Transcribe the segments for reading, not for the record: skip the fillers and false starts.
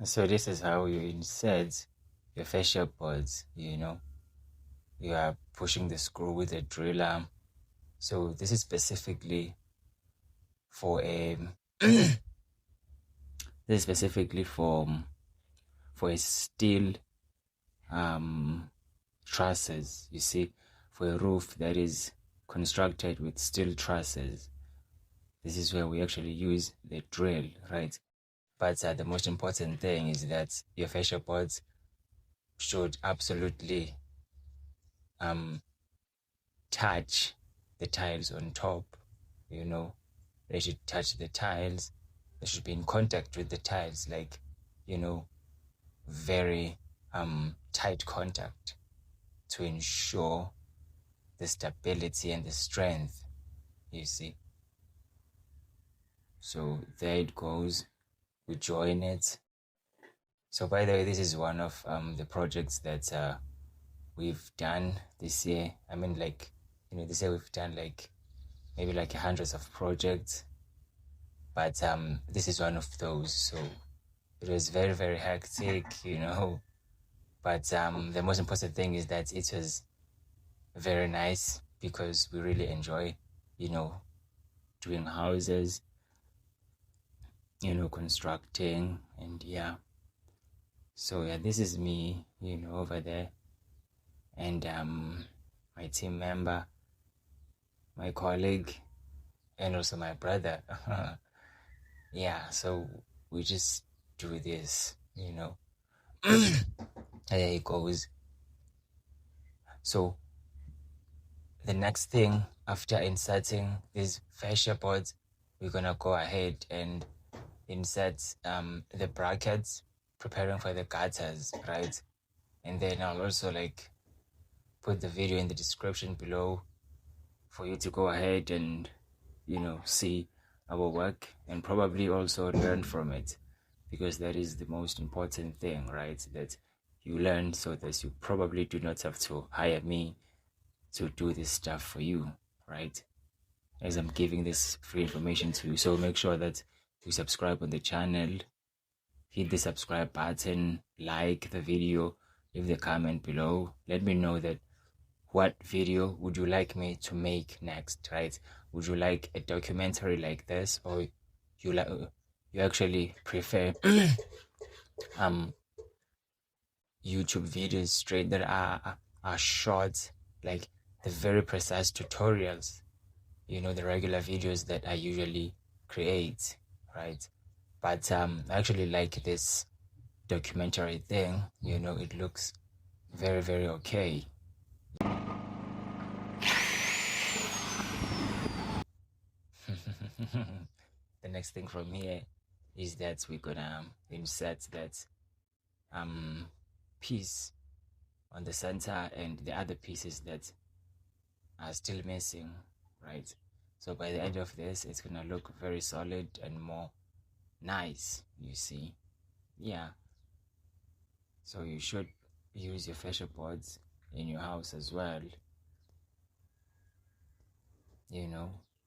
So this is how you insert your fascia boards. You are pushing the screw with a drill arm. So this is specifically for a this is specifically for a steel trusses. You see, for a roof that is constructed with steel trusses. This is where we actually use the drill, right? But the most important thing is that your fascia boards should absolutely touch the tiles on top. They should touch the tiles. They should be in contact with the tiles, like, very tight contact to ensure the stability and the strength, you see. So there it goes. We join it. So by the way, this is one of the projects that we've done this year. I mean, this year we've done maybe hundreds of projects, but this is one of those. So it was very, very hectic, but the most important thing is that it was very nice because we really enjoy, doing houses, constructing, and yeah. So yeah, this is me, over there, and my team member, my colleague, and also my brother. Yeah, so we just do this, there it goes. So the next thing after inserting these fascia boards, we're gonna go ahead and insert the brackets, preparing for the gutters, right? And then I'll also put the video in the description below for you to go ahead and see our work and probably also learn from it, because that is the most important thing, right? That you learn, so that you probably do not have to hire me to do this stuff for you, right? As I'm giving this free information to you. So make sure that you subscribe on the channel, hit the subscribe button, like the video, leave the comment below. Let me know that what video would you like me to make next, right? Would you like a documentary like this, or you actually prefer YouTube videos straight that are short, like the very precise tutorials, the regular videos that I usually create, right? But I actually like this documentary thing. It looks very, very okay. The next thing from here is that we're gonna insert that piece on the center and the other pieces that are still missing, right? So by the end of this, it's gonna look very solid and more nice, you see. Yeah, so you should use your fascia boards in your house as well,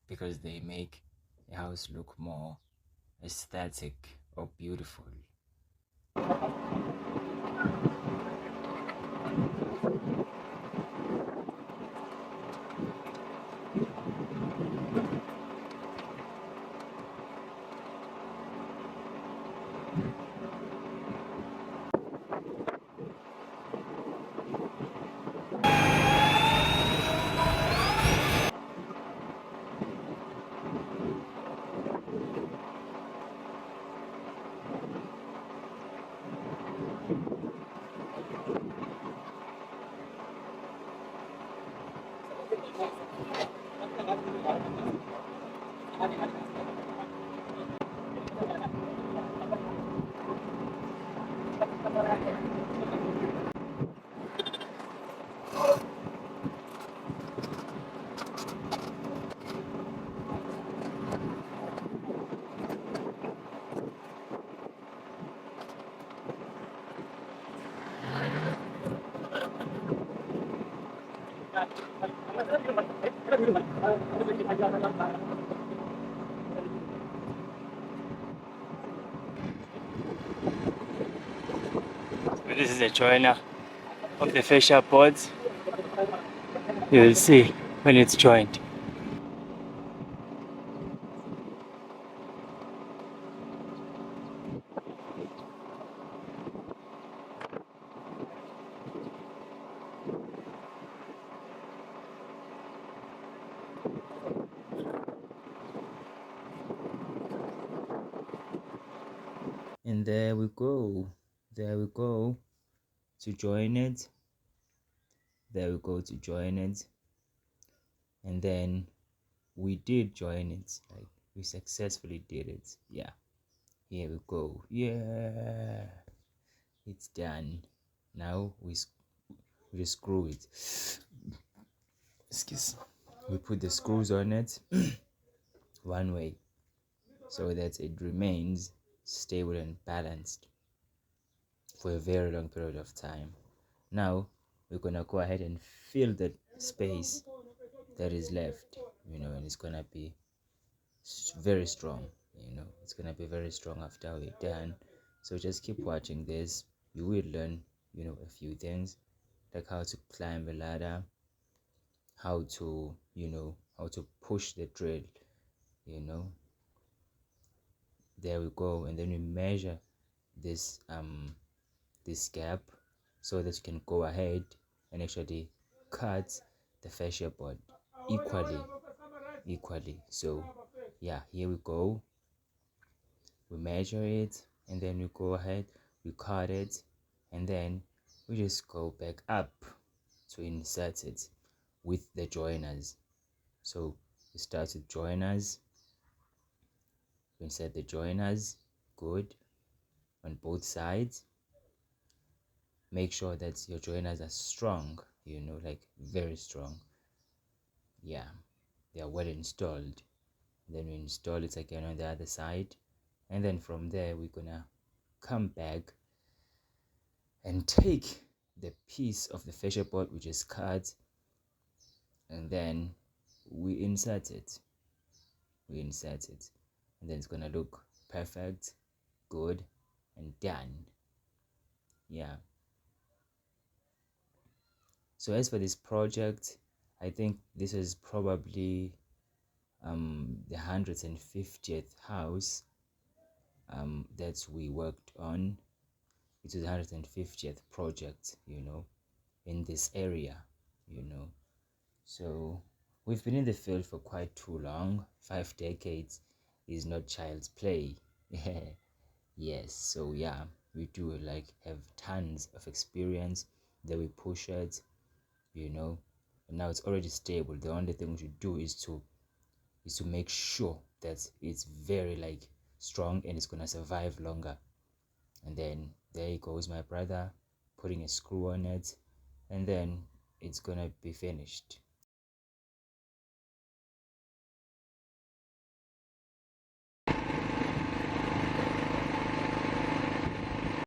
because they make the house look more aesthetic or beautiful. This is the joiner of the fascia boards. You'll see when it's joined. And there we go. There we go to join it. There we go to join it. And then we did join it. Like we successfully did it. Yeah. Here we go. Yeah. It's done. Now we just screw it. Excuse. We put the screws on it one way so that it remains stable and balanced for a very long period of time. Now we're gonna go ahead and fill the space that is left, and it's gonna be very strong. It's gonna be very strong after we're done. So just keep watching this. You will learn, a few things like how to climb a ladder, how to, how to push the drill, you know. There we go, and then we measure this gap so that you can go ahead and actually cut the fascia board equally. So yeah, here we go. We measure it, and then we go ahead, we cut it, and then we just go back up to insert it with the joiners. So we start with joiners, insert the joiners, good, on both sides. Make sure that your joiners are strong, like very strong. Yeah, they are well installed. Then we install it again on the other side, and then from there we're gonna come back and take the piece of the fascia board we just cut, and then we insert it, and then it's gonna look perfect, good, and done. Yeah. So as for this project, I think this is probably the 150th house that we worked on. It was the 150th project, in this area, So we've been in the field for quite too long. 5 decades is not child's play. Yes, so yeah, we do like have tons of experience that we push it, and now it's already stable. The only thing we should do is to make sure that it's very like strong and it's gonna survive longer. And then there goes my brother putting a screw on it, and then it's gonna be finished.